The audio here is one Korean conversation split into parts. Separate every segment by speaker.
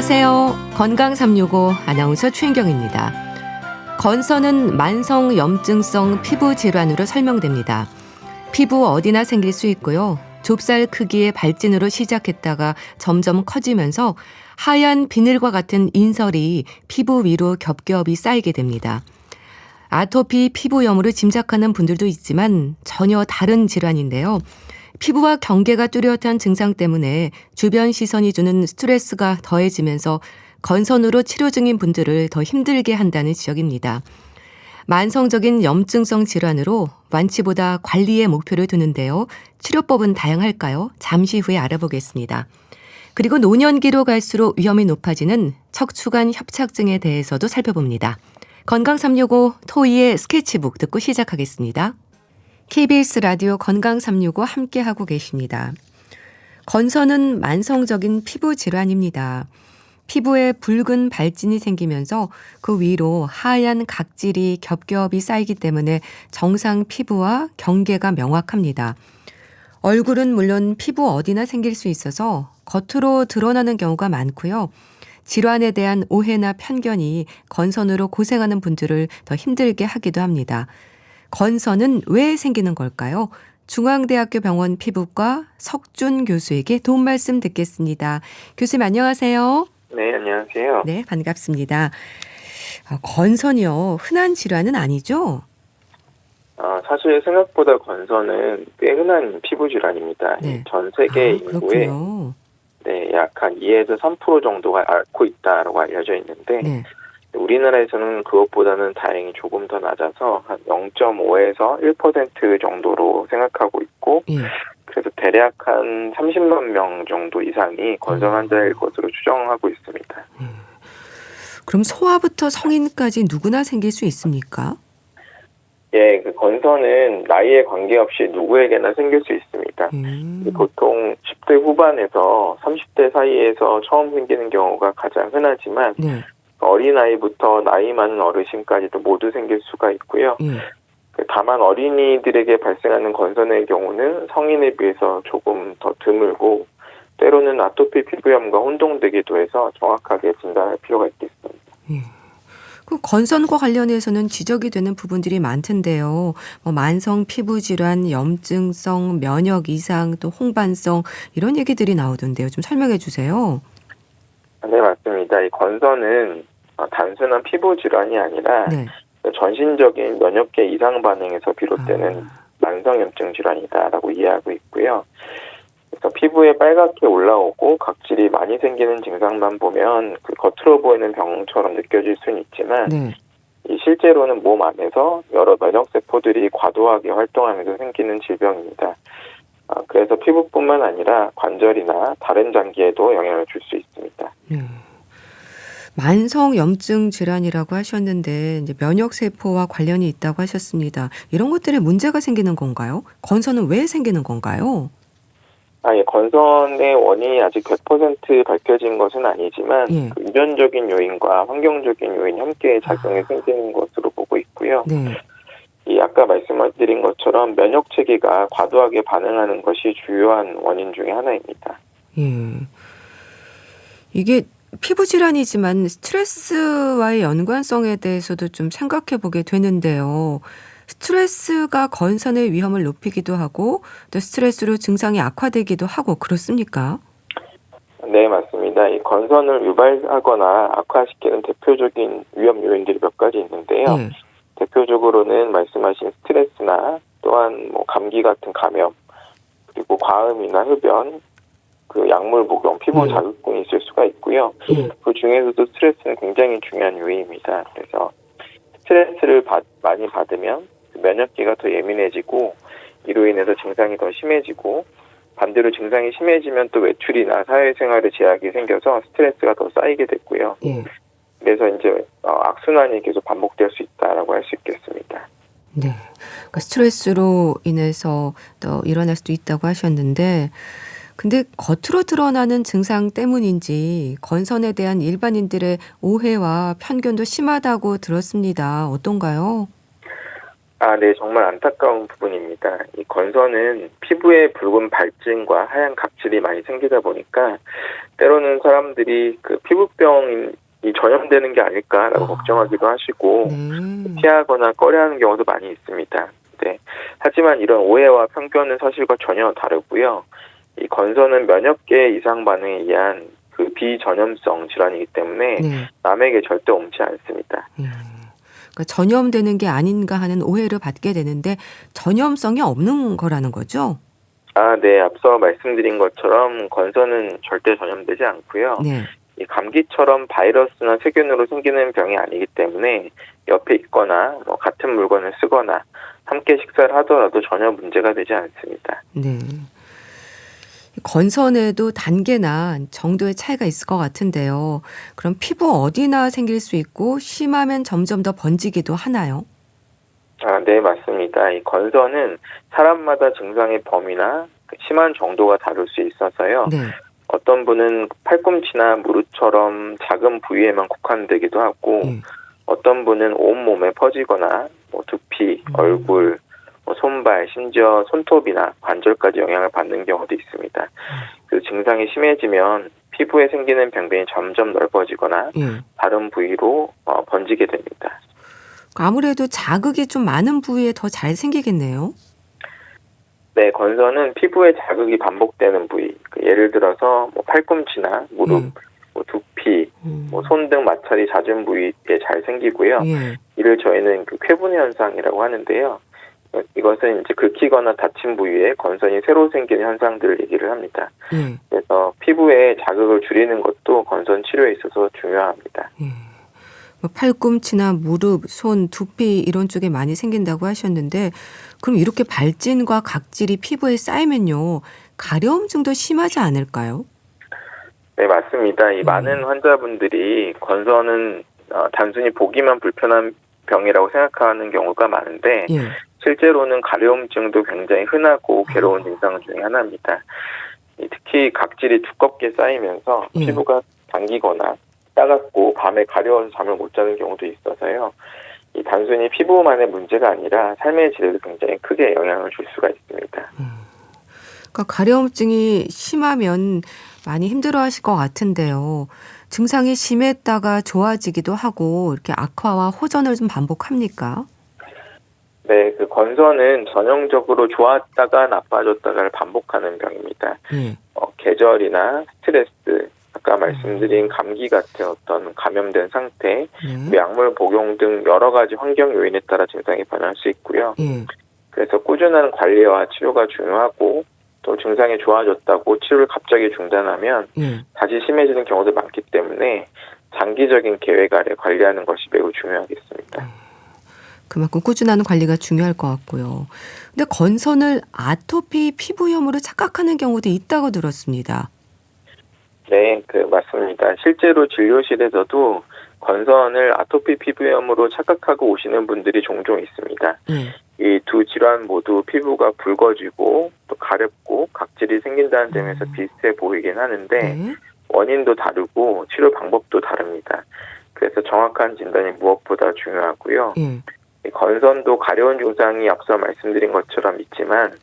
Speaker 1: 안녕하세요. 건강 365 아나운서 최인경입니다. 건선은 만성 염증성 피부 질환으로 설명됩니다. 피부 어디나 생길 수 있고요. 좁쌀 크기의 발진으로 시작했다가 점점 커지면서 하얀 비늘과 같은 인설이 피부 위로 겹겹이 쌓이게 됩니다. 아토피 피부염으로 짐작하는 분들도 있지만 전혀 다른 질환인데요. 피부와 경계가 뚜렷한 증상 때문에 주변 시선이 주는 스트레스가 더해지면서 건선으로 치료 중인 분들을 더 힘들게 한다는 지적입니다. 만성적인 염증성 질환으로 완치보다 관리에 목표를 두는데요. 치료법은 다양할까요? 잠시 후에 알아보겠습니다. 그리고 노년기로 갈수록 위험이 높아지는 척추관 협착증에 대해서도 살펴봅니다. 건강 365 토이의 스케치북 듣고 시작하겠습니다. KBS 라디오 건강 365 함께하고 계십니다. 건선은 만성적인 피부 질환입니다. 피부에 붉은 발진이 생기면서 그 위로 하얀 각질이 겹겹이 쌓이기 때문에 정상 피부와 경계가 명확합니다. 얼굴은 물론 피부 어디나 생길 수 있어서 겉으로 드러나는 경우가 많고요. 질환에 대한 오해나 편견이 건선으로 고생하는 분들을 더 힘들게 하기도 합니다. 건선은 왜 생기는 걸까요? 중앙대학교 병원 피부과 석준 교수에게 도움 말씀 듣겠습니다. 교수님 안녕하세요.
Speaker 2: 네, 안녕하세요.
Speaker 1: 네, 반갑습니다. 건선이요. 흔한 질환은 아니죠?
Speaker 2: 사실 생각보다 건선은 꽤 흔한 피부 질환입니다.
Speaker 1: 네.
Speaker 2: 전 세계 인구의
Speaker 1: 그렇군요.
Speaker 2: 약 한 2에서 3% 정도가 앓고 있다고 알려져 있는데
Speaker 1: 네.
Speaker 2: 우리나라에서는 그것보다는 다행히 조금 더 낮아서 한 0.5에서 1% 정도로 생각하고 있고
Speaker 1: 예.
Speaker 2: 그래서 대략 한 30만 명 정도 이상이 건선 환자일 것으로 추정하고 있습니다.
Speaker 1: 그럼 소아부터 성인까지 누구나 생길 수 있습니까?
Speaker 2: 예, 그 건선은 나이에 관계없이 누구에게나 생길 수 있습니다. 보통 10대 후반에서 30대 사이에서 처음 생기는 경우가 가장 흔하지만
Speaker 1: 네.
Speaker 2: 어린아이부터 나이 많은 어르신까지도 모두 생길 수가 있고요.
Speaker 1: 예.
Speaker 2: 다만 어린이들에게 발생하는 건선의 경우는 성인에 비해서 조금 더 드물고 때로는 아토피 피부염과 혼동되기도 해서 정확하게 진단할 필요가 있겠습니다.
Speaker 1: 예. 그 건선과 관련해서는 지적이 되는 부분들이 많던데요. 만성 피부 질환, 염증성, 면역 이상, 또 홍반성 이런 얘기들이 나오던데요. 좀 설명해 주세요.
Speaker 2: 네, 맞습니다. 이 건선은 단순한 피부 질환이 아니라
Speaker 1: 네.
Speaker 2: 전신적인 면역계 이상 반응에서 비롯되는 만성염증 질환이다라고 이해하고 있고요. 그래서 피부에 빨갛게 올라오고 각질이 많이 생기는 증상만 보면 그 겉으로 보이는 병처럼 느껴질 수는 있지만
Speaker 1: 네.
Speaker 2: 이 실제로는 몸 안에서 여러 면역세포들이 과도하게 활동하면서 생기는 질병입니다. 그래서 피부뿐만 아니라 관절이나 다른 장기에도 영향을 줄 수 있습니다.
Speaker 1: 만성 염증 질환이라고 하셨는데 이제 면역 세포와 관련이 있다고 하셨습니다. 이런 것들에 문제가 생기는 건가요? 건선은 왜 생기는 건가요?
Speaker 2: 예, 건선의 원인이 아직 100% 밝혀진 것은 아니지만
Speaker 1: 예.
Speaker 2: 그 유전적인 요인과 환경적인 요인이 함께 작용해 생기는 것으로 보고 있고요.
Speaker 1: 네.
Speaker 2: 이 아까 말씀드린 것처럼 면역 체계가 과도하게 반응하는 것이 주요한 원인 중에 하나입니다.
Speaker 1: 예. 이게 피부 질환이지만 스트레스와의 연관성에 대해서도 좀 생각해 보게 되는데요. 스트레스가 건선의 위험을 높이기도 하고 또 스트레스로 증상이 악화되기도 하고 그렇습니까?
Speaker 2: 네, 맞습니다. 이 건선을 유발하거나 악화시키는 대표적인 위험 요인들이 몇 가지 있는데요.
Speaker 1: 예.
Speaker 2: 대표적으로는 말씀하신 스트레스나 또한 감기 같은 감염, 그리고 과음이나 흡연, 그 약물 복용, 피부 자극 등이 있을 수가 있고요. 그 중에서도 스트레스는 굉장히 중요한 요인입니다. 그래서 스트레스를 많이 받으면 면역계가 더 예민해지고 이로 인해서 증상이 더 심해지고 반대로 증상이 심해지면 또 외출이나 사회생활에 제약이 생겨서 스트레스가 더 쌓이게 됐고요. 그래서 이제 악순환이 계속 반복될 수 있다라고 할 수 있겠습니다.
Speaker 1: 네. 그러니까 스트레스로 인해서 또 일어날 수도 있다고 하셨는데 근데 겉으로 드러나는 증상 때문인지 건선에 대한 일반인들의 오해와 편견도 심하다고 들었습니다. 어떤가요?
Speaker 2: 네, 정말 안타까운 부분입니다. 이 건선은 피부에 붉은 발진과 하얀 각질이 많이 생기다 보니까 때로는 사람들이 그 피부병이 전염되는 게 아닐까라고 걱정하기도 하시고
Speaker 1: 네.
Speaker 2: 피하거나 꺼려하는 경우도 많이 있습니다. 네. 하지만 이런 오해와 편견은 사실과 전혀 다르고요. 이 건선은 면역 계 이상 반응에 의한 그 비전염성 질환이기 때문에
Speaker 1: 네.
Speaker 2: 남에게 절대 옮지 않습니다.
Speaker 1: 그러니까 전염되는 게 아닌가 하는 오해를 받게 되는데 전염성이 없는 거라는 거죠?
Speaker 2: 네. 앞서 말씀드린 것처럼 건선은 절대 전염되지 않고요.
Speaker 1: 네.
Speaker 2: 이 감기처럼 바이러스나 세균으로 생기는 병이 아니기 때문에 옆에 있거나 같은 물건을 쓰거나 함께 식사를 하더라도 전혀 문제가 되지 않습니다.
Speaker 1: 네. 건선에도 단계나 정도의 차이가 있을 것 같은데요. 그럼 피부 어디나 생길 수 있고 심하면 점점 더 번지기도 하나요?
Speaker 2: 네, 맞습니다. 이 건선은 사람마다 증상의 범위나 심한 정도가 다를 수 있어서요.
Speaker 1: 네.
Speaker 2: 어떤 분은 팔꿈치나 무릎처럼 작은 부위에만 국한되기도 하고 어떤 분은 온몸에 퍼지거나 두피, 얼굴, 손발, 심지어 손톱이나 관절까지 영향을 받는 경우도 있습니다. 그 증상이 심해지면 피부에 생기는 병변이 점점 넓어지거나 다른 부위로 번지게 됩니다.
Speaker 1: 아무래도 자극이 좀 많은 부위에 더 잘 생기겠네요.
Speaker 2: 네, 건선은 피부에 자극이 반복되는 부위, 예를 들어서 팔꿈치나 무릎, 두피, 손 등 마찰이 잦은 부위에 잘 생기고요. 이를 저희는 쾌분 현상이라고 하는데요. 이것은 이제 긁히거나 다친 부위에 건선이 새로 생기는 현상들을 얘기를 합니다. 그래서 피부에 자극을 줄이는 것도 건선 치료에 있어서 중요합니다.
Speaker 1: 팔꿈치나 무릎, 손, 두피 이런 쪽에 많이 생긴다고 하셨는데 그럼 이렇게 발진과 각질이 피부에 쌓이면요. 가려움증도 심하지 않을까요?
Speaker 2: 네, 맞습니다. 이 많은 환자분들이 건선은 단순히 보기만 불편한 병이라고 생각하는 경우가 많은데 실제로는 가려움증도 굉장히 흔하고 괴로운 증상 중에 하나입니다. 특히 각질이 두껍게 쌓이면서 피부가 당기거나 따갑고 밤에 가려워서 잠을 못 자는 경우도 있어서요. 이 단순히 피부만의 문제가 아니라 삶의 질에도 굉장히 크게 영향을 줄 수가 있습니다.
Speaker 1: 그러니까 가려움증이 심하면 많이 힘들어하실 것 같은데요. 증상이 심했다가 좋아지기도 하고 이렇게 악화와 호전을 좀 반복합니까?
Speaker 2: 네, 그 건선은 전형적으로 좋았다가 나빠졌다가를 반복하는 병입니다. 계절이나 스트레스, 아까 말씀드린 감기 같은 어떤 감염된 상태, 약물 복용 등 여러 가지 환경 요인에 따라 증상이 변할 수 있고요. 그래서 꾸준한 관리와 치료가 중요하고 또 증상이 좋아졌다고 치료를 갑자기 중단하면 다시 심해지는 경우도 많기 때문에 장기적인 계획 아래 관리하는 것이 매우 중요하겠습니다.
Speaker 1: 그만큼 꾸준한 관리가 중요할 것 같고요. 근데 건선을 아토피 피부염으로 착각하는 경우도 있다고 들었습니다.
Speaker 2: 네, 맞습니다. 실제로 진료실에서도 건선을 아토피 피부염으로 착각하고 오시는 분들이 종종 있습니다. 이 두 질환 모두 피부가 붉어지고 또 가렵고 각질이 생긴다는 점에서 비슷해 보이긴 하는데 원인도 다르고 치료 방법도 다릅니다. 그래서 정확한 진단이 무엇보다 중요하고요. 이 건선도 가려운 증상이 앞서 말씀드린 것처럼 있지만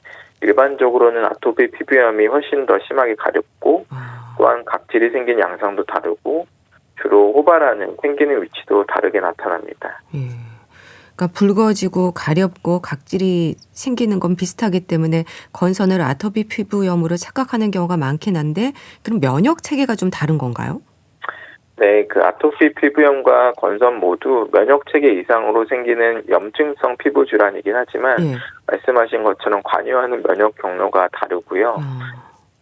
Speaker 2: 일반적으로는 아토피 피부염이 훨씬 더 심하게 가렵고 또한 각질이 생긴 양상도 다르고 주로 호발하는 생기는 위치도 다르게 나타납니다.
Speaker 1: 그러니까 붉어지고 가렵고 각질이 생기는 건 비슷하기 때문에 건선을 아토피 피부염으로 착각하는 경우가 많긴 한데 그럼 면역 체계가 좀 다른 건가요?
Speaker 2: 네, 아토피 피부염과 건선 모두 면역 체계 이상으로 생기는 염증성 피부 질환이긴 하지만 말씀하신 것처럼 관여하는 면역 경로가 다르고요.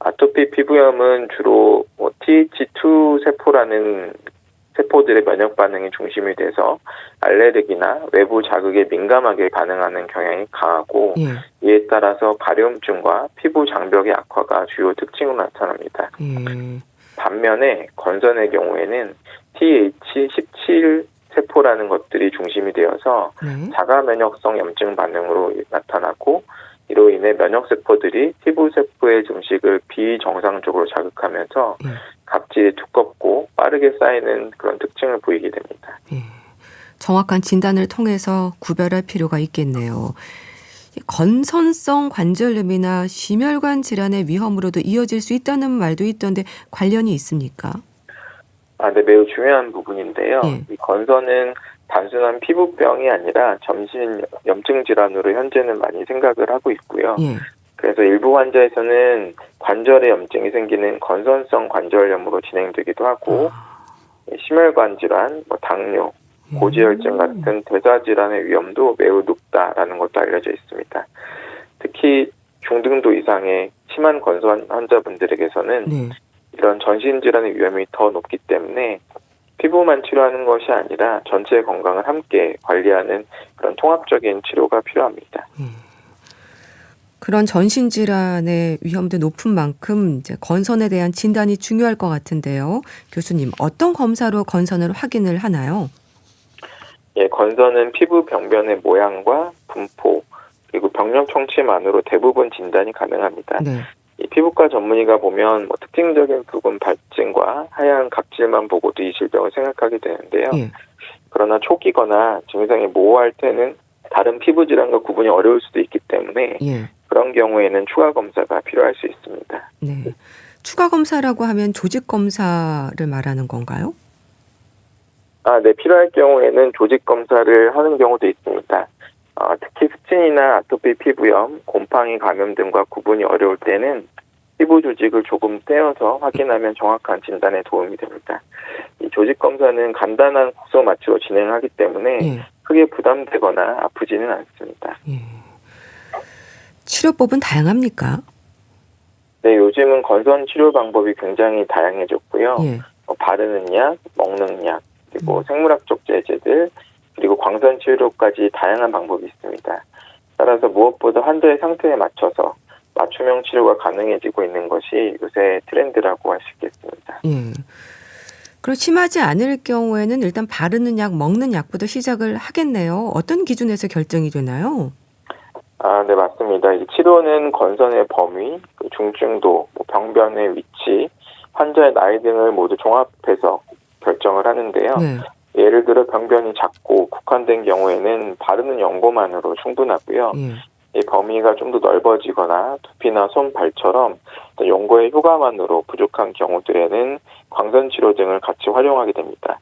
Speaker 2: 아토피 피부염은 주로 TH2 세포라는 세포들의 면역 반응이 중심이 돼서 알레르기나 외부 자극에 민감하게 반응하는 경향이 강하고 이에 따라서 가려움증과 피부 장벽의 악화가 주요 특징으로 나타납니다. 반면에 건선의 경우에는 TH17 세포라는 것들이 중심이 되어서 자가 면역성 염증 반응으로 나타나고 이로 인해 면역세포들이 피부 세포의 증식을 비정상적으로 자극하면서 각질이 두껍고 빠르게 쌓이는 그런 특징을 보이게 됩니다.
Speaker 1: 정확한 진단을 통해서 구별할 필요가 있겠네요. 건선성 관절염이나 심혈관 질환의 위험으로도 이어질 수 있다는 말도 있던데 관련이 있습니까?
Speaker 2: 네, 매우 중요한 부분인데요.
Speaker 1: 예.
Speaker 2: 이 건선은 단순한 피부병이 아니라 전신 염증 질환으로 현재는 많이 생각을 하고 있고요.
Speaker 1: 예.
Speaker 2: 그래서 일부 환자에서는 관절에 염증이 생기는 건선성 관절염으로 진행되기도 하고 심혈관 질환, 당뇨, 고지혈증 같은 대사 질환의 위험도 매우 높다라는 것도 알려져 있습니다. 특히 중등도 이상의 심한 건선 환자분들에게서는
Speaker 1: 네.
Speaker 2: 이런 전신 질환의 위험이 더 높기 때문에 피부만 치료하는 것이 아니라 전체 건강을 함께 관리하는 그런 통합적인 치료가 필요합니다.
Speaker 1: 그런 전신 질환의 위험도 높은 만큼 이제 건선에 대한 진단이 중요할 것 같은데요. 교수님, 어떤 검사로 건선을 확인을 하나요?
Speaker 2: 예, 건선은 피부 병변의 모양과 분포 그리고 병력 청취만으로 대부분 진단이 가능합니다.
Speaker 1: 네.
Speaker 2: 이 피부과 전문의가 보면 특징적인 부분 발진과 하얀 각질만 보고도 이 질병을 생각하게 되는데요.
Speaker 1: 예.
Speaker 2: 그러나 초기거나 증상이 모호할 때는 다른 피부 질환과 구분이 어려울 수도 있기 때문에
Speaker 1: 예.
Speaker 2: 그런 경우에는 추가 검사가 필요할 수 있습니다.
Speaker 1: 네. 추가 검사라고 하면 조직 검사를 말하는 건가요?
Speaker 2: 네, 필요할 경우에는 조직 검사를 하는 경우도 있습니다. 특히 스친이나 아토피 피부염, 곰팡이 감염 등과 구분이 어려울 때는 피부 조직을 조금 떼어서 확인하면 정확한 진단에 도움이 됩니다. 이 조직 검사는 간단한 국소 마취로 진행하기 때문에
Speaker 1: 예.
Speaker 2: 크게 부담되거나 아프지는 않습니다.
Speaker 1: 예. 치료법은 다양합니까?
Speaker 2: 네, 요즘은 건선 치료 방법이 굉장히 다양해졌고요.
Speaker 1: 예.
Speaker 2: 바르는 약, 먹는 약, 그리고 생물학적 제제들, 그리고 광선 치료까지 다양한 방법이 있습니다. 따라서 무엇보다 환자의 상태에 맞춰서 맞춤형 치료가 가능해지고 있는 것이 요새 트렌드라고 할 수 있겠습니다.
Speaker 1: 예. 그럼 심하지 않을 경우에는 일단 바르는 약, 먹는 약부터 시작을 하겠네요. 어떤 기준에서 결정이 되나요?
Speaker 2: 네, 맞습니다. 이 치료는 건선의 범위, 중증도, 병변의 위치, 환자의 나이 등을 모두 종합해서 결정을 하는데요.
Speaker 1: 네.
Speaker 2: 예를 들어 병변이 작고 국한된 경우에는 바르는 연고만으로 충분하고요.
Speaker 1: 예.
Speaker 2: 이 범위가 좀 더 넓어지거나 두피나 손, 발처럼 연고의 효과만으로 부족한 경우들에는 광선 치료 등을 같이 활용하게 됩니다.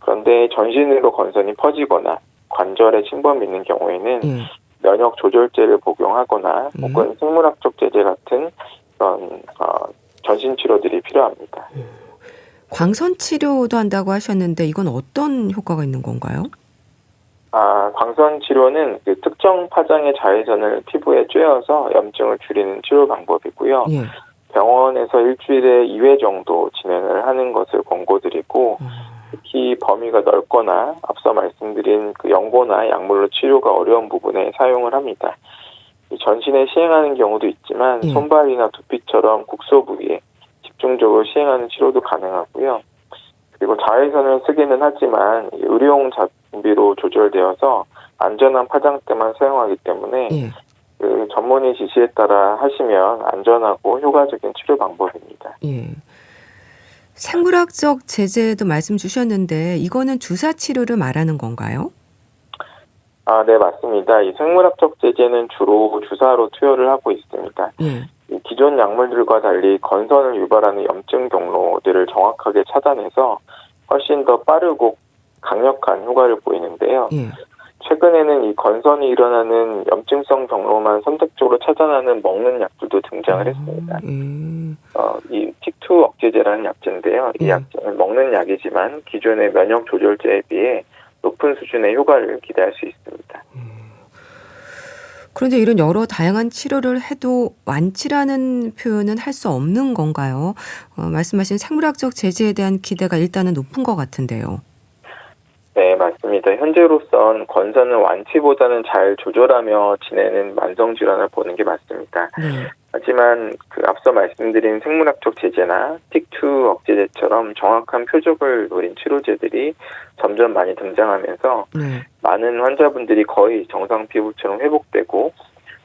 Speaker 2: 그런데 전신으로 건선이 퍼지거나 관절에 침범이 있는 경우에는
Speaker 1: 예.
Speaker 2: 면역 조절제를 복용하거나 혹은 생물학적 제제 같은 그런 전신 치료들이 필요합니다.
Speaker 1: 광선 치료도 한다고 하셨는데 이건 어떤 효과가 있는 건가요?
Speaker 2: 광선 치료는 그 특정 파장의 자외선을 피부에 쬐어서 염증을 줄이는 치료 방법이고요.
Speaker 1: 예.
Speaker 2: 병원에서 일주일에 2회 정도 진행을 하는 것을 권고드리고 특히 범위가 넓거나 앞서 말씀드린 그 연고나 약물로 치료가 어려운 부분에 사용을 합니다. 전신에 시행하는 경우도 있지만 손발이나 두피처럼 국소 부위에 집중적으로 시행하는 치료도 가능하고요. 그리고 자외선을 쓰기는 하지만 의료용 장비로 조절되어서 안전한 파장 때만 사용하기 때문에 그 전문의 지시에 따라 하시면 안전하고 효과적인 치료 방법입니다.
Speaker 1: 예. 생물학적 제제도 말씀 주셨는데 이거는 주사 치료를 말하는 건가요?
Speaker 2: 네, 맞습니다. 이 생물학적 제제는 주로 주사로 투여를 하고 있습니다. 이 기존 약물들과 달리 건선을 유발하는 염증 경로들을 정확하게 찾아내서 훨씬 더 빠르고 강력한 효과를 보이는데요. 최근에는 이 건선이 일어나는 염증성 경로만 선택적으로 찾아내는 먹는 약들도 등장을 했습니다. 이 TIC2 억제제라는 약제인데요. 이 약제는 먹는 약이지만 기존의 면역 조절제에 비해 높은 수준의 효과를 기대할 수 있습니다.
Speaker 1: 그런데 이런 여러 다양한 치료를 해도 완치라는 표현은 할 수 없는 건가요? 말씀하신 생물학적 제제에 대한 기대가 일단은 높은 것 같은데요.
Speaker 2: 네, 맞습니다. 현재로선 건선은 완치보다는 잘 조절하며 지내는 만성질환을 보는 게 맞습니다. 하지만 그 앞서 말씀드린 생물학적 제제나 TIC2 억제제처럼 정확한 표적을 노린 치료제들이 점점 많이 등장하면서 많은 환자분들이 거의 정상 피부처럼 회복되고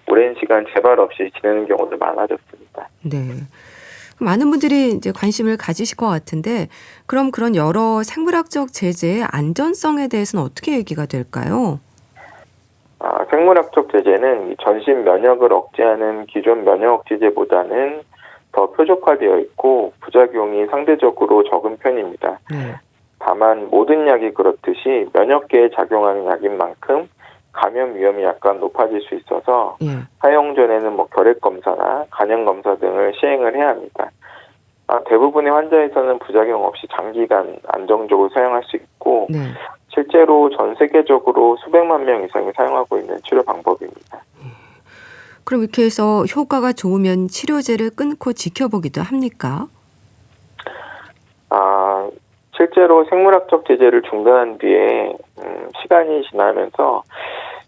Speaker 2: 오랜 시간 재발 없이 지내는 경우도 많아졌습니다.
Speaker 1: 네. 많은 분들이 이제 관심을 가지실 것 같은데 그럼 그런 여러 생물학적 제재의 안전성에 대해서는 어떻게 얘기가 될까요?
Speaker 2: 생물학적 제재는 이 전신 면역을 억제하는 기존 면역 억제제보다는 더 표적화되어 있고 부작용이 상대적으로 적은 편입니다.
Speaker 1: 네.
Speaker 2: 다만 모든 약이 그렇듯이 면역계에 작용하는 약인 만큼 감염 위험이 약간 높아질 수 있어서
Speaker 1: 예.
Speaker 2: 사용 전에는 혈액 검사나 간염 검사 등을 시행을 해야 합니다. 대부분의 환자에서는 부작용 없이 장기간 안정적으로 사용할 수 있고
Speaker 1: 네.
Speaker 2: 실제로 전 세계적으로 수백만 명 이상이 사용하고 있는 치료 방법입니다.
Speaker 1: 그럼 이렇게 해서 효과가 좋으면 치료제를 끊고 지켜보기도 합니까?
Speaker 2: 실제로 생물학적 제재를 중단한 뒤에 시간이 지나면서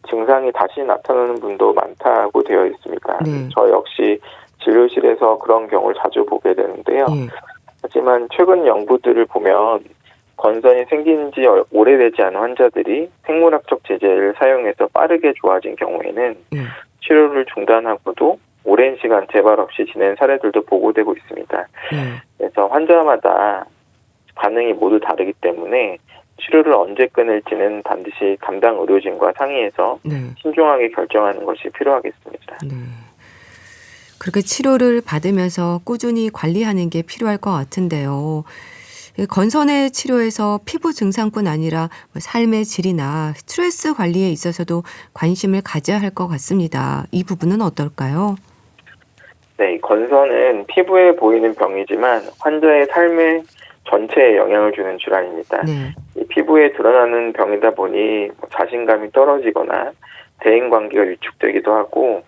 Speaker 2: 증상이 다시 나타나는 분도 많다고 되어 있습니다.
Speaker 1: 네.
Speaker 2: 저 역시 진료실에서 그런 경우를 자주 보게 되는데요.
Speaker 1: 예.
Speaker 2: 하지만 최근 연구들을 보면 건선이 생긴 지 오래되지 않은 환자들이 생물학적 제재를 사용해서 빠르게 좋아진 경우에는
Speaker 1: 예.
Speaker 2: 치료를 중단하고도 오랜 시간 재발 없이 지낸 사례들도 보고되고 있습니다.
Speaker 1: 예.
Speaker 2: 그래서 환자마다 반응이 모두 다르기 때문에 치료를 언제 끊을지는 반드시 담당 의료진과 상의해서
Speaker 1: 네.
Speaker 2: 신중하게 결정하는 것이 필요하겠습니다.
Speaker 1: 네. 그렇게 치료를 받으면서 꾸준히 관리하는 게 필요할 것 같은데요. 건선의 치료에서 피부 증상뿐 아니라 삶의 질이나 스트레스 관리에 있어서도 관심을 가져야 할 것 같습니다. 이 부분은 어떨까요?
Speaker 2: 네, 건선은 피부에 보이는 병이지만 환자의 삶의 전체에 영향을 주는 질환입니다.
Speaker 1: 네.
Speaker 2: 이 피부에 드러나는 병이다 보니 자신감이 떨어지거나 대인관계가 위축되기도 하고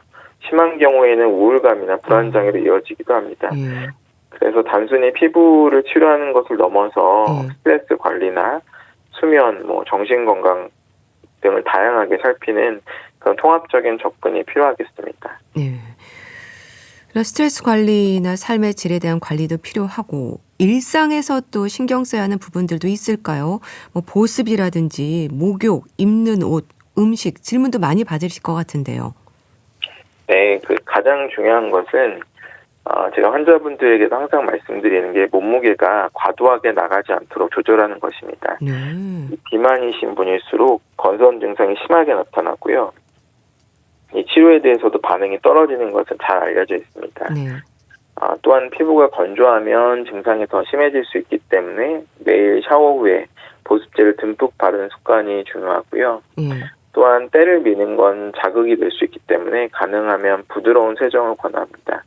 Speaker 2: 심한 경우에는 우울감이나 불안장애로 이어지기도 합니다.
Speaker 1: 예.
Speaker 2: 그래서 단순히 피부를 치료하는 것을 넘어서
Speaker 1: 예.
Speaker 2: 스트레스 관리나 수면, 정신건강 등을 다양하게 살피는 그런 통합적인 접근이 필요하겠습니다.
Speaker 1: 네. 그런 스트레스 관리나 삶의 질에 대한 관리도 필요하고 일상에서 또 신경 써야 하는 부분들도 있을까요? 보습이라든지 목욕, 입는 옷, 음식 질문도 많이 받으실 것 같은데요.
Speaker 2: 네, 가장 중요한 것은 제가 환자분들에게도 항상 말씀드리는 게 몸무게가 과도하게 나가지 않도록 조절하는 것입니다.
Speaker 1: 네.
Speaker 2: 비만이신 분일수록 건선 증상이 심하게 나타나고요. 이 치료에 대해서도 반응이 떨어지는 것은 잘 알려져 있습니다.
Speaker 1: 네.
Speaker 2: 또한 피부가 건조하면 증상이 더 심해질 수 있기 때문에 매일 샤워 후에 보습제를 듬뿍 바르는 습관이 중요하고요.
Speaker 1: 예.
Speaker 2: 또한 때를 미는 건 자극이 될 수 있기 때문에 가능하면 부드러운 세정을 권합니다.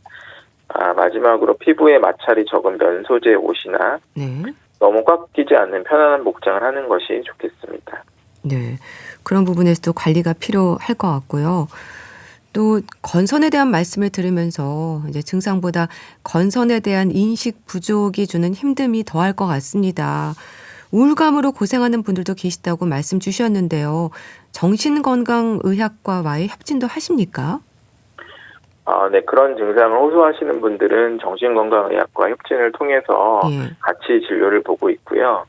Speaker 2: 마지막으로 피부에 마찰이 적은 면 소재 옷이나
Speaker 1: 네.
Speaker 2: 너무 꽉 끼지 않는 편안한 복장을 하는 것이 좋겠습니다.
Speaker 1: 네. 그런 부분에서도 관리가 필요할 것 같고요. 또 건선에 대한 말씀을 들으면서 이제 증상보다 건선에 대한 인식 부족이 주는 힘듦이 더할 것 같습니다. 우울감으로 고생하는 분들도 계시다고 말씀 주셨는데요. 정신건강의학과와의 협진도 하십니까?
Speaker 2: 네, 그런 증상을 호소하시는 분들은 정신건강의학과 협진을 통해서
Speaker 1: 예.
Speaker 2: 같이 진료를 보고 있고요.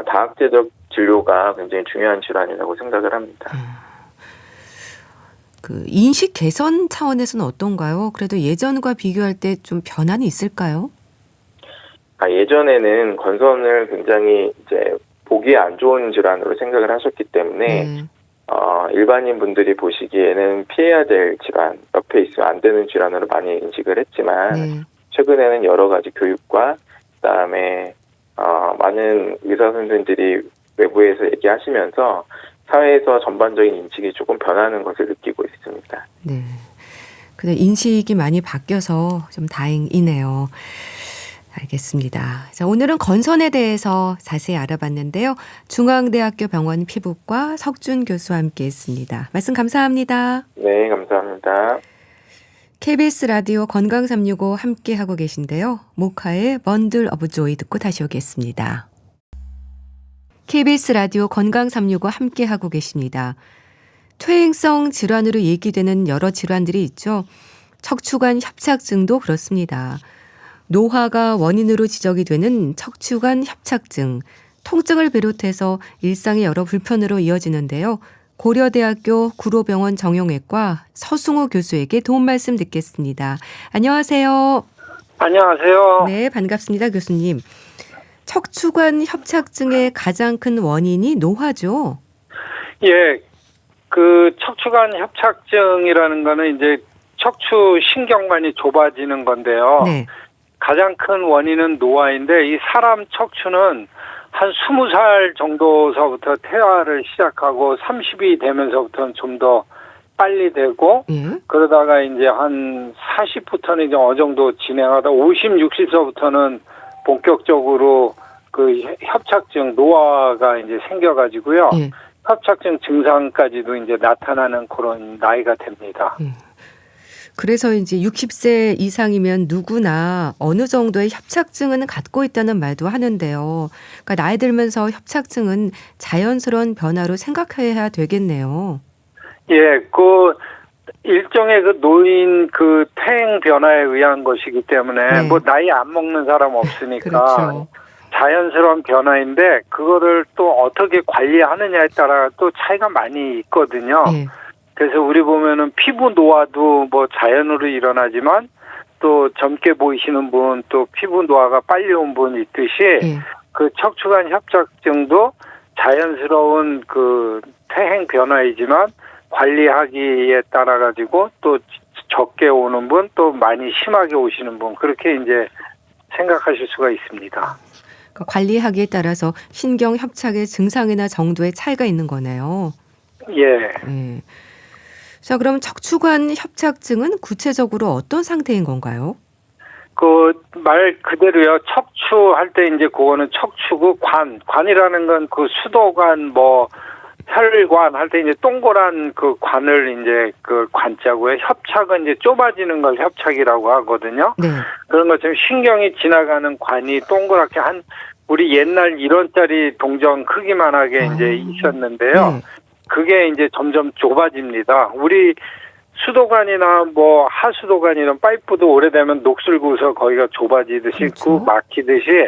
Speaker 2: 다학제적 진료가 굉장히 중요한 질환이라고 생각을 합니다.
Speaker 1: 인식 개선 차원에서는 어떤가요? 그래도 예전과 비교할 때 좀 변화는 있을까요?
Speaker 2: 예전에는 건선을 굉장히 이제 보기에 안 좋은 질환으로 생각을 하셨기 때문에
Speaker 1: 네.
Speaker 2: 일반인 분들이 보시기에는 피해야 될 질환, 옆에 있으면 안 되는 질환으로 많이 인식을 했지만
Speaker 1: 네.
Speaker 2: 최근에는 여러 가지 교육과 그다음에 많은 의사 선생님들이 외부에서 얘기하시면서 사회에서 전반적인 인식이 조금 변하는 것을 느끼고 있습니다.
Speaker 1: 네. 근데 인식이 많이 바뀌어서 좀 다행이네요. 알겠습니다. 자, 오늘은 건선에 대해서 자세히 알아봤는데요. 중앙대학교 병원 피부과 석준 교수와 함께했습니다. 말씀 감사합니다.
Speaker 2: 네, 감사합니다.
Speaker 1: KBS 라디오 건강 365 함께하고 계신데요. 모카의 번들 오브 조이 듣고 다시 오겠습니다. KBS 라디오 건강 365 함께하고 계십니다. 퇴행성 질환으로 얘기되는 여러 질환들이 있죠. 척추관 협착증도 그렇습니다. 노화가 원인으로 지적이 되는 척추관 협착증, 통증을 비롯해서 일상의 여러 불편으로 이어지는데요. 고려대학교 구로병원 정형외과 서승호 교수에게 도움 말씀 듣겠습니다. 안녕하세요.
Speaker 3: 안녕하세요.
Speaker 1: 네, 반갑습니다, 교수님. 척추관 협착증의 가장 큰 원인이 노화죠?
Speaker 3: 예, 그 척추관 협착증이라는 거는 이제 척추 신경관이 좁아지는 건데요.
Speaker 1: 네.
Speaker 3: 가장 큰 원인은 노화인데 이 사람 척추는 한 20살 정도서부터 퇴화를 시작하고 30이 되면서부터는 좀 더 빨리 되고
Speaker 1: 예.
Speaker 3: 그러다가 이제 한 40부터는 이제 어느 정도 진행하다 50, 60서부터는 본격적으로 그 협착증 노화가 이제 생겨가지고요.
Speaker 1: 예.
Speaker 3: 협착증 증상까지도 이제 나타나는 그런 나이가 됩니다.
Speaker 1: 그래서 이제 60세 이상이면 누구나 어느 정도의 협착증은 갖고 있다는 말도 하는데요. 그러니까 나이 들면서 협착증은 자연스러운 변화로 생각해야 되겠네요.
Speaker 3: 예, 그 일종의 그 노인 그 퇴행 변화에 의한 것이기 때문에
Speaker 1: 네.
Speaker 3: 뭐 나이 안 먹는 사람 없으니까
Speaker 1: 그렇죠.
Speaker 3: 자연스러운 변화인데 그거를 또 어떻게 관리하느냐에 따라 또 차이가 많이 있거든요.
Speaker 1: 예.
Speaker 3: 그래서 우리 보면은 피부 노화도 뭐 자연으로 일어나지만 또 젊게 보이시는 분 또 피부 노화가 빨리 온 분 있듯이
Speaker 1: 예.
Speaker 3: 그 척추관 협착증도 자연스러운 그 퇴행 변화이지만 관리하기에 따라 가지고 또 적게 오는 분 또 많이 심하게 오시는 분 그렇게 이제 생각하실 수가 있습니다.
Speaker 1: 그러니까 관리하기에 따라서 신경 협착의 증상이나 정도의 차이가 있는 거네요.
Speaker 3: 예.
Speaker 1: 예. 자, 그럼 척추관 협착증은 구체적으로 어떤 상태인 건가요?
Speaker 3: 그 말 그대로요. 척추할 때 이제 그거는 척추고 관이라는 건 그 수도관 뭐 혈관 할 때 이제 동그란 그 관을 이제 그 관자고요. 협착은 이제 좁아지는 걸 협착이라고 하거든요.
Speaker 1: 네.
Speaker 3: 그런 것처럼 신경이 지나가는 관이 동그랗게 한 우리 옛날 1원짜리 동전 크기만하게 이제 있었는데요.
Speaker 1: 네.
Speaker 3: 그게 이제 점점 좁아집니다. 우리 수도관이나 뭐 하수도관 이런 파이프도 오래되면 녹슬고서 거기가 좁아지듯이
Speaker 1: 그렇죠.
Speaker 3: 그 막히듯이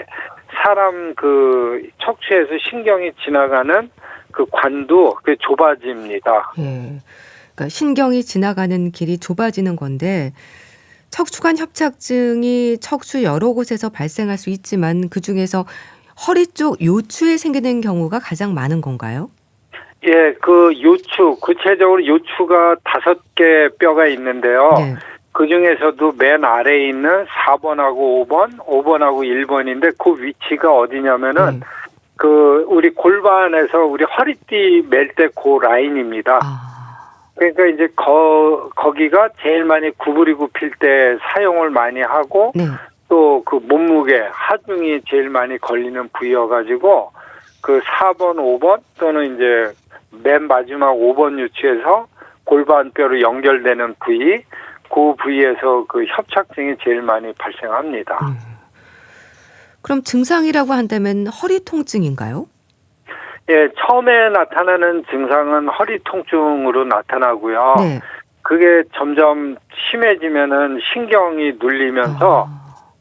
Speaker 3: 사람 그 척추에서 신경이 지나가는 그 관도 그 좁아집니다.
Speaker 1: 예. 그러니까 신경이 지나가는 길이 좁아지는 건데 척추관 협착증이 척추 여러 곳에서 발생할 수 있지만 그중에서 허리 쪽 요추에 생기는 경우가 가장 많은 건가요?
Speaker 3: 예, 그 요추 구체적으로 요추가 5개 뼈가 있는데요.
Speaker 1: 네.
Speaker 3: 그 중에서도 맨 아래에 있는 4번하고 5번, 5번하고 1번인데 그 위치가 어디냐면은 그 우리 골반에서 우리 허리띠 멜 때 그 라인입니다. 그러니까 이제 거기가 제일 많이 구부리 굽힐 때 사용을 많이 하고
Speaker 1: 네.
Speaker 3: 또 그 몸무게 하중이 제일 많이 걸리는 부위여가지고 그 4번, 5번 또는 이제 맨 마지막 5번 유치에서 골반뼈로 연결되는 부위, 그 부위에서 그 협착증이 제일 많이 발생합니다.
Speaker 1: 그럼 증상이라고 한다면 허리 통증인가요?
Speaker 3: 예, 처음에 나타나는 증상은 허리 통증으로 나타나고요.
Speaker 1: 네.
Speaker 3: 그게 점점 심해지면은 신경이 눌리면서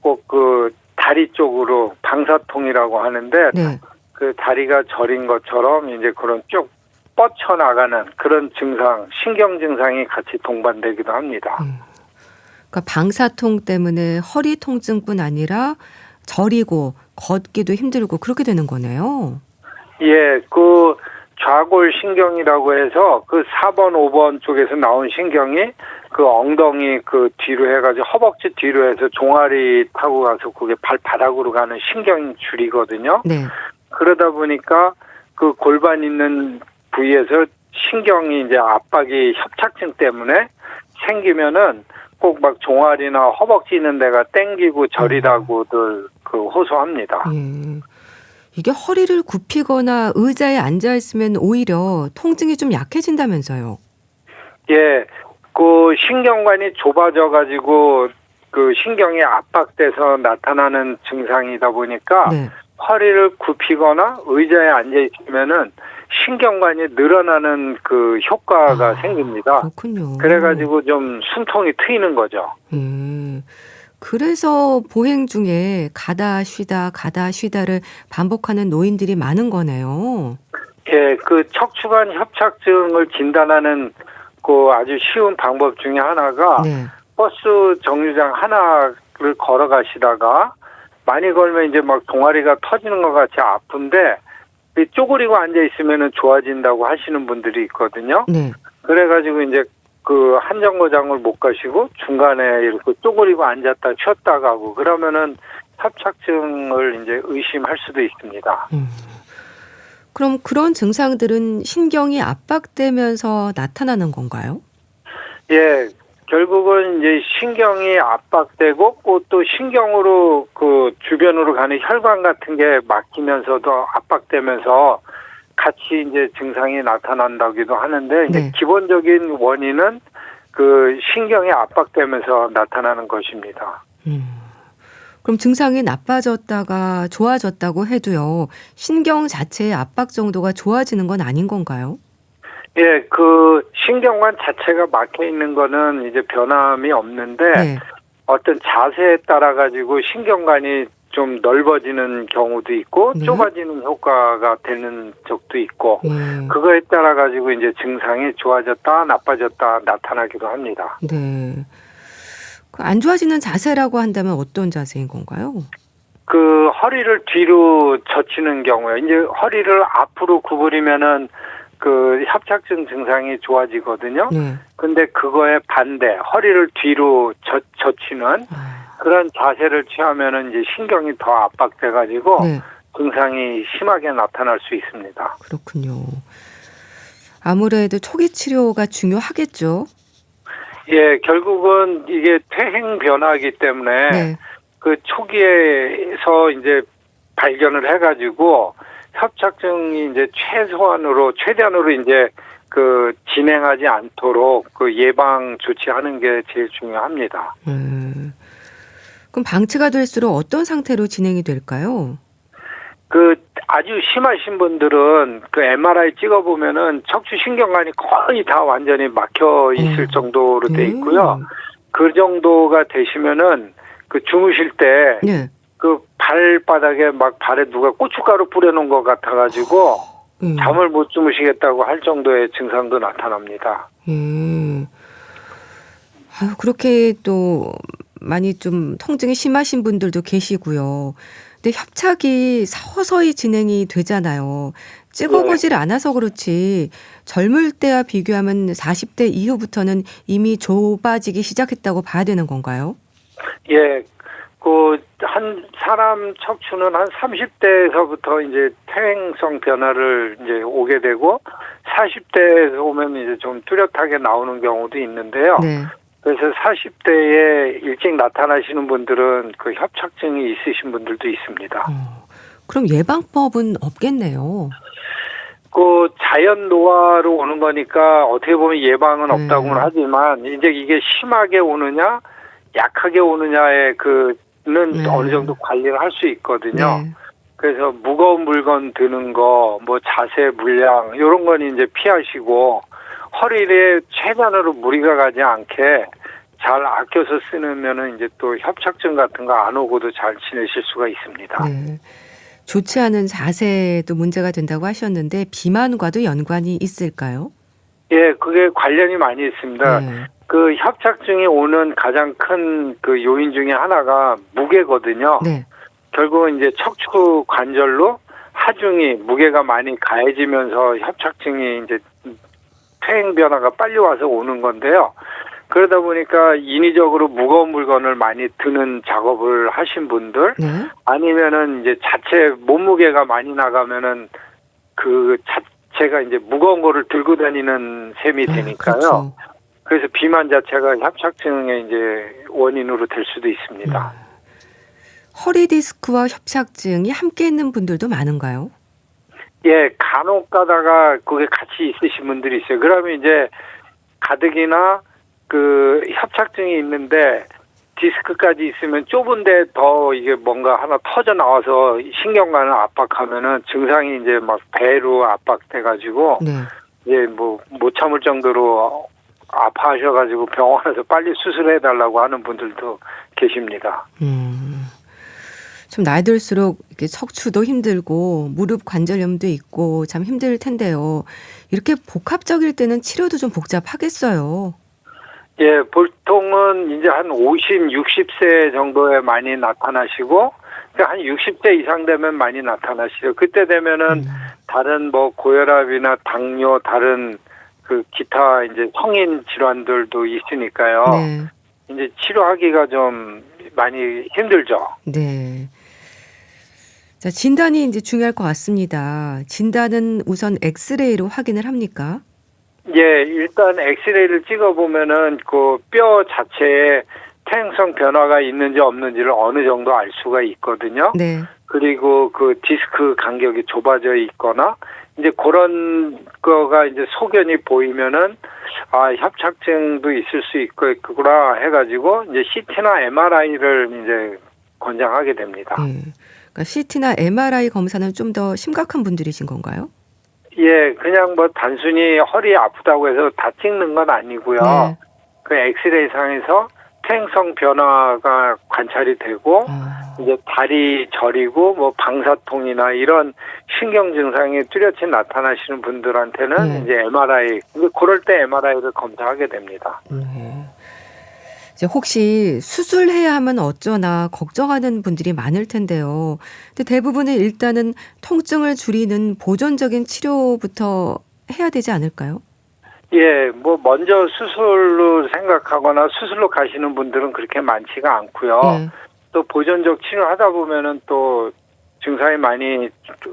Speaker 3: 꼭 그 다리 쪽으로 방사통이라고 하는데
Speaker 1: 네.
Speaker 3: 그 다리가 저린 것처럼 이제 그런 쭉 뻗쳐나가는 그런 증상, 신경 증상이 같이 동반되기도 합니다.
Speaker 1: 그러니까 방사통 때문에 허리 통증뿐 아니라 저리고 걷기도 힘들고 그렇게 되는 거네요.
Speaker 3: 예, 그 좌골 신경이라고 해서 그 4번, 5번 쪽에서 나온 신경이 그 엉덩이 그 뒤로 해가지고 허벅지 뒤로 해서 종아리 타고 가서 그게 발바닥으로 가는 신경줄이거든요.
Speaker 1: 네.
Speaker 3: 그러다 보니까 그 골반 있는 부위에서 신경이 이제 압박이 협착증 때문에 생기면은 꼭 막 종아리나 허벅지 있는 데가 땡기고 저리다고들 그 호소합니다.
Speaker 1: 예. 이게 허리를 굽히거나 의자에 앉아 있으면 오히려 통증이 좀 약해진다면서요.
Speaker 3: 예, 그 신경관이 좁아져 가지고 그 신경이 압박돼서 나타나는 증상이다 보니까
Speaker 1: 네.
Speaker 3: 허리를 굽히거나 의자에 앉아 있으면은 신경관이 늘어나는 그 효과가 생깁니다.
Speaker 1: 그렇군요.
Speaker 3: 그래가지고 좀 숨통이 트이는 거죠.
Speaker 1: 그래서 보행 중에 가다 쉬다를 반복하는 노인들이 많은 거네요.
Speaker 3: 예, 그 척추관 협착증을 진단하는 그 아주 쉬운 방법 중에 하나가
Speaker 1: 네.
Speaker 3: 버스 정류장 하나 걸어가시다가 많이 걸면 이제 막 동아리가 터지는 것 같이 아픈데 쪼그리고 앉아 있으면은 좋아진다고 하시는 분들이 있거든요.
Speaker 1: 네.
Speaker 3: 그래가지고 이제 그 한 정거장을 못 가시고 중간에 이렇게 쪼그리고 앉았다 쉬었다 가고 그러면은 협착증을 이제 의심할 수도 있습니다.
Speaker 1: 그럼 그런 증상들은 신경이 압박되면서 나타나는 건가요?
Speaker 3: 예, 결국은 이제 신경이 압박되고 또 신경으로 그 주변으로 가는 혈관 같은 게 막히면서도 압박되면서 같이 이제 증상이 나타난다기도 하는데 이제
Speaker 1: 네.
Speaker 3: 기본적인 원인은 그 신경이 압박되면서 나타나는 것입니다.
Speaker 1: 그럼 증상이 나빠졌다가 좋아졌다고 해도요, 신경 자체의 압박 정도가 좋아지는 건 아닌 건가요?
Speaker 3: 예, 그 신경관 자체가 막혀 있는 거는 이제 변함이 없는데
Speaker 1: 네.
Speaker 3: 어떤 자세에 따라 가지고 신경관이 좀 넓어지는 경우도 있고
Speaker 1: 네.
Speaker 3: 좁아지는 효과가 되는 적도 있고
Speaker 1: 네.
Speaker 3: 그거에 따라 가지고 이제 증상이 좋아졌다 나빠졌다 나타나기도 합니다.
Speaker 1: 네. 그 안 좋아지는 자세라고 한다면 어떤 자세인 건가요?
Speaker 3: 그 허리를 뒤로 젖히는 경우에 이제 허리를 앞으로 구부리면은 그 협착증 증상이 좋아지거든요.
Speaker 1: 네.
Speaker 3: 근데 그거에 반대 허리를 뒤로 젖히는 그런 자세를 취하면은 이제 신경이 더 압박돼 가지고
Speaker 1: 네.
Speaker 3: 증상이 심하게 나타날 수 있습니다.
Speaker 1: 그렇군요. 아무래도 초기 치료가 중요하겠죠.
Speaker 3: 예, 결국은 이게 퇴행 변화이기 때문에
Speaker 1: 네.
Speaker 3: 그 초기에서 이제 발견을 해가지고 협착증이 이제 최대한으로 이제 그 진행하지 않도록 그 예방 조치하는 게 제일 중요합니다.
Speaker 1: 그럼 방치가 될수록 어떤 상태로 진행이 될까요?
Speaker 3: 그 아주 심하신 분들은 그 MRI 찍어보면은 척추 신경관이 거의 다 완전히 막혀 있을 정도로 돼 있고요. 그 정도가 되시면은 그 주무실 때
Speaker 1: 네.
Speaker 3: 그 발바닥에 막 발에 누가 고춧가루 뿌려놓은 것 같아가지고 잠을 못 주무시겠다고 할 정도의 증상도 나타납니다.
Speaker 1: 아유, 그렇게 또 많이 좀 통증이 심하신 분들도 계시고요. 근데 협착이 서서히 진행이 되잖아요. 찍어보질 않아서 그렇지 젊을 때와 비교하면 40대 이후부터는 이미 좁아지기 시작했다고 봐야 되는 건가요?
Speaker 3: 예, 그 한 사람 척추는 한 30대에서부터 이제 퇴행성 변화를 이제 오게 되고 40대에 오면 이제 좀 뚜렷하게 나오는 경우도 있는데요.
Speaker 1: 네.
Speaker 3: 그래서 40대에 일찍 나타나시는 분들은 그 협착증이 있으신 분들도 있습니다.
Speaker 1: 그럼 예방법은 없겠네요.
Speaker 3: 그 자연 노화로 오는 거니까 어떻게 보면 예방은 없다고는 하지만 이제 이게 심하게 오느냐 약하게 오느냐의 그는 어느 정도 관리를 할 수 있거든요.
Speaker 1: 네.
Speaker 3: 그래서 무거운 물건 드는 거, 뭐 자세 물량 이런 건 이제 피하시고 허리에 최대한으로 무리가 가지 않게 잘 아껴서 쓰면은 이제 또 협착증 같은 거 안 오고도 잘 지내실 수가 있습니다.
Speaker 1: 네. 좋지 않은 자세도 문제가 된다고 하셨는데 비만과도 연관이 있을까요?
Speaker 3: 예, 그게 관련이 많이 있습니다.
Speaker 1: 네.
Speaker 3: 그 협착증이 오는 가장 큰 그 요인 중에 하나가 무게거든요.
Speaker 1: 네.
Speaker 3: 결국은 이제 척추 관절로 하중이 무게가 많이 가해지면서 협착증이 이제 퇴행 변화가 빨리 와서 오는 건데요. 그러다 보니까 인위적으로 무거운 물건을 많이 드는 작업을 하신 분들,
Speaker 1: 네.
Speaker 3: 아니면은 이제 자체 몸무게가 많이 나가면은 그 자체가 이제 무거운 거를 들고 다니는 셈이 되니까요.
Speaker 1: 그렇죠.
Speaker 3: 그래서 비만 자체가 협착증의 이제 원인으로 될 수도 있습니다.
Speaker 1: 허리 디스크와 협착증이 함께 있는 분들도 많은가요?
Speaker 3: 예, 간혹 가다가 그게 같이 있으신 분들이 있어요. 그러면 이제 가득이나 그 협착증이 있는데 디스크까지 있으면 좁은데 더 이게 뭔가 하나 터져 나와서 신경관을 압박하면은 증상이 이제 막 배로 압박돼가지고
Speaker 1: 네.
Speaker 3: 이제 뭐 못 참을 정도로 아파하셔가지고 병원에서 빨리 수술해달라고 하는 분들도 계십니다.
Speaker 1: 좀 나이 들수록 이렇게 척추도 힘들고 무릎 관절염도 있고 참 힘들 텐데요. 이렇게 복합적일 때는 치료도 좀 복잡하겠어요.
Speaker 3: 예, 보통은 이제 한 50, 60세 정도에 많이 나타나시고, 그러니까 한 60세 이상 되면 많이 나타나시죠. 그때 되면은 다른 뭐 고혈압이나 당뇨, 다른 그 기타 이제 성인 질환들도 있으니까요.
Speaker 1: 네.
Speaker 3: 이제 치료하기가 좀 많이 힘들죠.
Speaker 1: 네. 자, 진단이 이제 중요할 것 같습니다. 진단은 우선 엑스레이로 확인을 합니까?
Speaker 3: 예, 일단 엑스레이를 찍어보면은 그 뼈 자체에 퇴행성 변화가 있는지 없는지를 어느 정도 알 수가 있거든요.
Speaker 1: 네.
Speaker 3: 그리고 그 디스크 간격이 좁아져 있거나 이제 그런 거가 이제 소견이 보이면은 협착증도 있을 수 있구나 해가지고 이제 CT나 MRI를 이제 권장하게 됩니다.
Speaker 1: 그러니까 CT나 MRI 검사는 좀 더 심각한 분들이신 건가요?
Speaker 3: 예, 그냥 뭐 단순히 허리 아프다고 해서 다 찍는 건 아니고요.
Speaker 1: 네.
Speaker 3: 그 엑스레이 상에서 퇴행성 변화가 관찰이 되고 이제 다리 저리고 뭐 방사통이나 이런 신경 증상이 뚜렷이 나타나시는 분들한테는 이제 MRI, 그럴 때 MRI를 검사하게 됩니다.
Speaker 1: 이제 혹시 수술해야 하면 어쩌나 걱정하는 분들이 많을 텐데요. 근데 대부분은 일단은 통증을 줄이는 보존적인 치료부터 해야 되지 않을까요?
Speaker 3: 예, 뭐 먼저 수술로 생각하거나 수술로 가시는 분들은 그렇게 많지가 않고요.
Speaker 1: 네.
Speaker 3: 또 보존적 치료하다 보면은 또 증상이 많이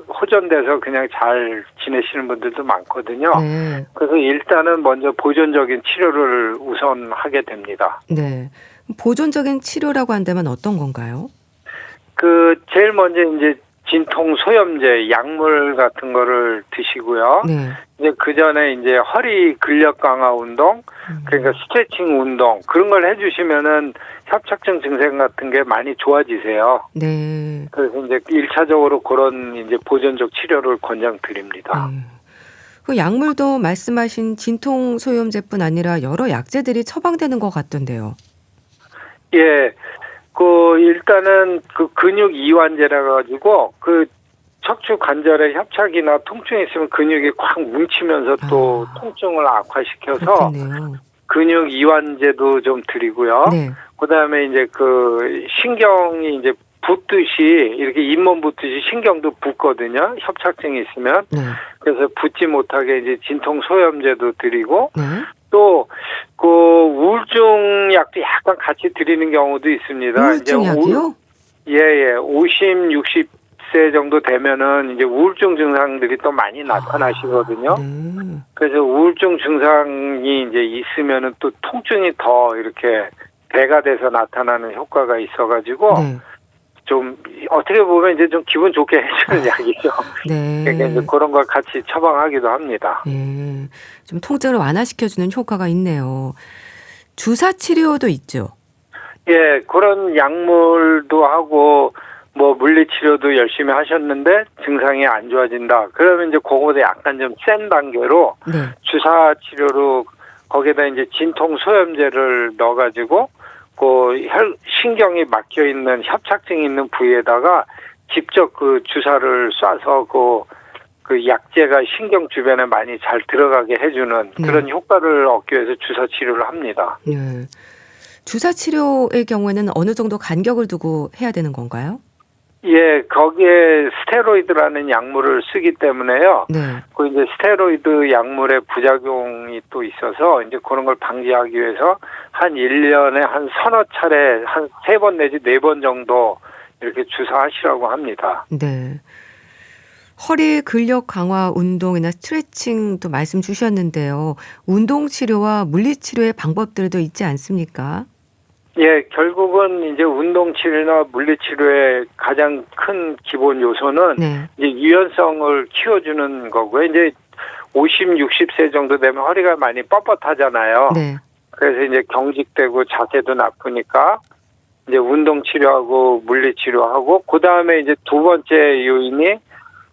Speaker 3: 호전돼서 그냥 잘 지내시는 분들도 많거든요.
Speaker 1: 네.
Speaker 3: 그래서 일단은 먼저 보존적인 치료를 우선 하게 됩니다.
Speaker 1: 네. 보존적인 치료라고 한다면 어떤 건가요?
Speaker 3: 그 제일 먼저 이제 진통 소염제, 약물 같은 거를 드시고요.
Speaker 1: 네.
Speaker 3: 이제 그 전에 이제 허리 근력 강화 운동, 그러니까 스트레칭 운동 그런 걸 해주시면은 협착증 증상 같은 게 많이 좋아지세요.
Speaker 1: 네.
Speaker 3: 그래서 이제 1차적으로 그런 이제 보존적 치료를 권장드립니다.
Speaker 1: 그 약물도 말씀하신 진통 소염제뿐 아니라 여러 약제들이 처방되는 것 같던데요.
Speaker 3: 예. 그 일단은 그 근육 이완제라 가지고 그 척추 관절에 협착이나 통증이 있으면 근육이 꽉 뭉치면서 또 통증을 악화시켜서
Speaker 1: 그렇겠네요.
Speaker 3: 근육 이완제도 좀 드리고요.
Speaker 1: 네.
Speaker 3: 그다음에 이제 그 신경이 이제 붓듯이 이렇게 잇몸 붓듯이 신경도 붓거든요. 협착증이 있으면.
Speaker 1: 네.
Speaker 3: 그래서 붓지 못하게 이제 진통 소염제도 드리고
Speaker 1: 네.
Speaker 3: 또 그 우울증 약도 약간 같이 드리는 경우도 있습니다.
Speaker 1: 우울증 약이요?
Speaker 3: 예. 50, 60세 정도 되면은 이제 우울증 증상들이 또 많이 나타나시거든요.
Speaker 1: 네.
Speaker 3: 그래서 우울증 증상이 이제 있으면은 또 통증이 더 이렇게 배가 돼서 나타나는 효과가 있어가지고
Speaker 1: 네.
Speaker 3: 좀 어떻게 보면 이제 좀 기분 좋게 해주는 약이죠.
Speaker 1: 네.
Speaker 3: 그러니까 이제 그런 걸 같이 처방하기도 합니다.
Speaker 1: 예. 좀 통증을 완화시켜주는 효과가 있네요. 주사 치료도 있죠.
Speaker 3: 예, 그런 약물도 하고 뭐 물리치료도 열심히 하셨는데 증상이 안 좋아진다. 그러면 이제 그거보다 약간 좀 센 단계로
Speaker 1: 네.
Speaker 3: 주사 치료로 거기에다 이제 진통 소염제를 넣어가지고 그 신경이 막혀 있는 협착증이 있는 부위에다가 직접 그 주사를 쏴서 그 약제가 신경 주변에 많이 잘 들어가게 해주는 그런 효과를 얻기 위해서 주사 치료를 합니다.
Speaker 1: 네. 주사 치료의 경우에는 어느 정도 간격을 두고 해야 되는 건가요?
Speaker 3: 예, 거기에 스테로이드라는 약물을 쓰기 때문에요.
Speaker 1: 네.
Speaker 3: 그 이제 스테로이드 약물의 부작용이 또 있어서 이제 그런 걸 방지하기 위해서 한 1년에 한 서너 차례 한 3번 내지 4번 정도 이렇게 주사하시라고 합니다.
Speaker 1: 네. 허리 근력 강화 운동이나 스트레칭도 말씀 주셨는데요. 운동 치료와 물리 치료의 방법들도 있지 않습니까?
Speaker 3: 예, 결국은 이제 운동 치료나 물리 치료의 가장 큰 기본 요소는
Speaker 1: 네.
Speaker 3: 이제 유연성을 키워주는 거고요. 이제 50, 60세 정도 되면 허리가 많이 뻣뻣하잖아요.
Speaker 1: 네.
Speaker 3: 그래서 이제 경직되고 자세도 나쁘니까 이제 운동 치료하고 물리 치료하고 그 다음에 이제 두 번째 요인이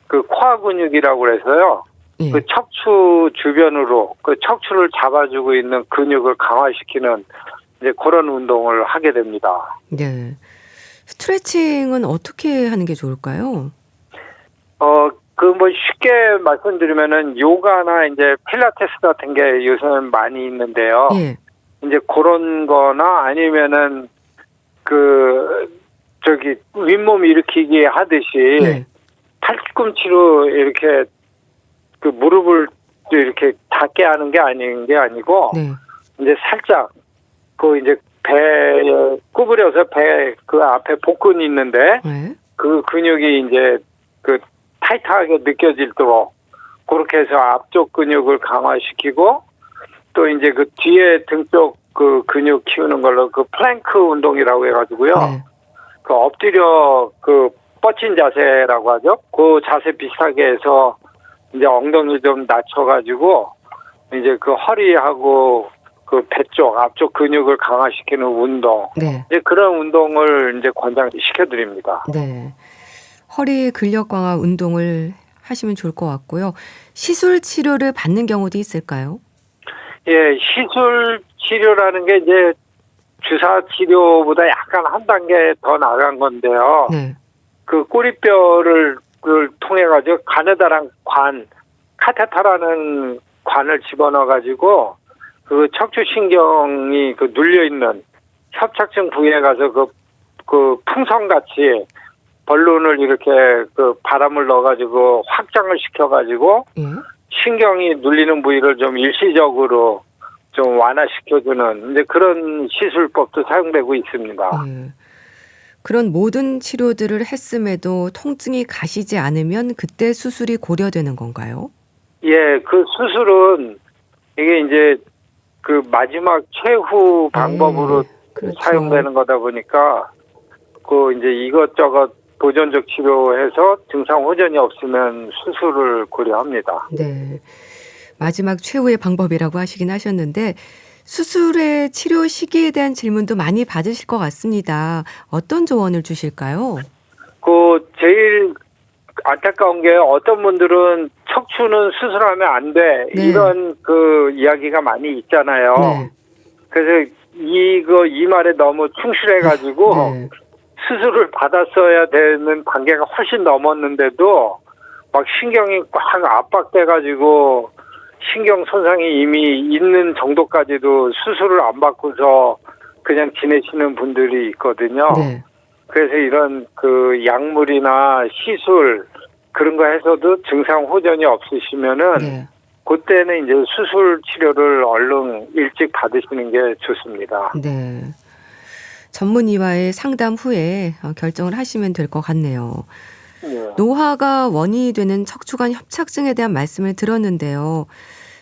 Speaker 3: 그 코어 근육이라고 그래서요.
Speaker 1: 예.
Speaker 3: 그 척추 주변으로 그 척추를 잡아주고 있는 근육을 강화시키는 이제 그런 운동을 하게 됩니다.
Speaker 1: 네. 스트레칭은 어떻게 하는 게 좋을까요?
Speaker 3: 그 뭐 쉽게 말씀드리면은 요가나 이제 필라테스 같은 게 요새는 많이 있는데요.
Speaker 1: 예.
Speaker 3: 이제 그런 거나 아니면은 윗몸 일으키기 하듯이
Speaker 1: 네.
Speaker 3: 팔꿈치로 이렇게 그 무릎을 이렇게 닿게 하는 게 아니고
Speaker 1: 네.
Speaker 3: 이제 살짝 이제 배 구부려서 배 그 앞에 복근이 있는데
Speaker 1: 네.
Speaker 3: 그 근육이 이제 타이트하게 느껴지도록 그렇게 해서 앞쪽 근육을 강화시키고 또 이제 뒤에 등 쪽 근육 키우는 걸로 플랭크 운동이라고 해가지고요.
Speaker 1: 네.
Speaker 3: 엎드려 뻗친 자세라고 하죠. 그 자세 비슷하게 해서 이제 엉덩이 좀 낮춰가지고 이제 허리하고 배 쪽 앞쪽 근육을 강화시키는 운동.
Speaker 1: 네.
Speaker 3: 이제 그런 운동을 이제 권장시켜 드립니다.
Speaker 1: 네. 허리 근력 강화 운동을 하시면 좋을 것 같고요. 시술 치료를 받는 경우도 있을까요?
Speaker 3: 예, 시술 치료라는 게 이제 주사 치료보다 약간 한 단계 더 나간 건데요.
Speaker 1: 네.
Speaker 3: 꼬리뼈를 통해 가지고 가느다란 카테터라는 관을 집어넣어 가지고 척추신경이 눌려 있는 협착증 부위에 가서 풍선같이 벌룬을 이렇게 바람을 넣어 가지고 확장을 시켜 가지고
Speaker 1: 예.
Speaker 3: 신경이 눌리는 부위를 좀 일시적으로 좀 완화시켜주는 이제 그런 시술법도 사용되고 있습니다.
Speaker 1: 예. 그런 모든 치료들을 했음에도 통증이 가시지 않으면 그때 수술이 고려되는 건가요?
Speaker 3: 예, 그 수술은 이게 이제 마지막 최후 방법으로
Speaker 1: 그렇죠.
Speaker 3: 사용되는 거다 보니까 이제 이것저것 보존적 치료해서 증상 호전이 없으면 수술을 고려합니다.
Speaker 1: 네. 마지막 최후의 방법이라고 하시긴 하셨는데 수술의 치료 시기에 대한 질문도 많이 받으실 것 같습니다. 어떤 조언을 주실까요?
Speaker 3: 제일 안타까운 게 어떤 분들은 척추는 수술하면 안 돼.
Speaker 1: 네.
Speaker 3: 이런 이야기가 많이 있잖아요.
Speaker 1: 네.
Speaker 3: 그래서 이 말에 너무 충실해가지고
Speaker 1: 네.
Speaker 3: 수술을 받았어야 되는 단계가 훨씬 넘었는데도 막 신경이 꽉 압박돼가지고 신경 손상이 이미 있는 정도까지도 수술을 안 받고서 그냥 지내시는 분들이 있거든요.
Speaker 1: 네.
Speaker 3: 그래서 이런 약물이나 시술 그런 거 해서도 증상 호전이 없으시면은
Speaker 1: 네.
Speaker 3: 그때는 이제 수술 치료를 얼른 일찍 받으시는 게 좋습니다.
Speaker 1: 네. 전문의와의 상담 후에 결정을 하시면 될 것 같네요.
Speaker 3: 네.
Speaker 1: 노화가 원인이 되는 척추관 협착증에 대한 말씀을 들었는데요.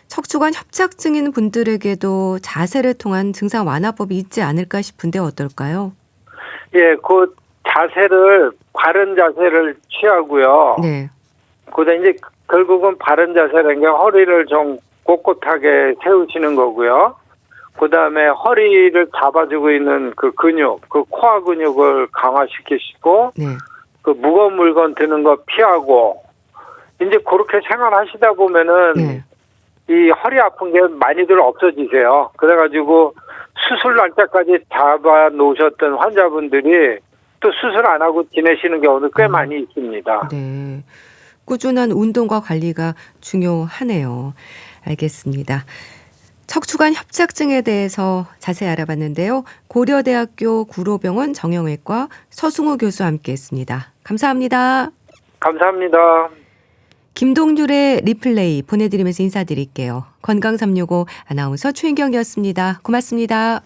Speaker 1: 척추관 협착증인 분들에게도 자세를 통한 증상 완화법이 있지 않을까 싶은데 어떨까요?
Speaker 3: 예, 바른 자세를 취하고요.
Speaker 1: 네.
Speaker 3: 그다음 이제 결국은 바른 자세라는 게 허리를 좀 꼿꼿하게 세우시는 거고요. 그다음에 허리를 잡아주고 있는 근육, 코어 근육을 강화시키시고
Speaker 1: 네.
Speaker 3: 무거운 물건 드는 거 피하고 이제 그렇게 생활하시다 보면은
Speaker 1: 네.
Speaker 3: 이 허리 아픈 게 많이들 없어지세요. 그래가지고 수술 날짜까지 잡아 놓으셨던 환자분들이 또 수술 안 하고 지내시는 경우도 꽤 많이 있습니다.
Speaker 1: 네. 꾸준한 운동과 관리가 중요하네요. 알겠습니다. 척추관 협착증에 대해서 자세히 알아봤는데요. 고려대학교 구로병원 정형외과 서승우 교수와 함께했습니다. 감사합니다.
Speaker 3: 감사합니다.
Speaker 1: 김동률의 리플레이 보내드리면서 인사드릴게요. 건강365 아나운서 최인경이었습니다. 고맙습니다.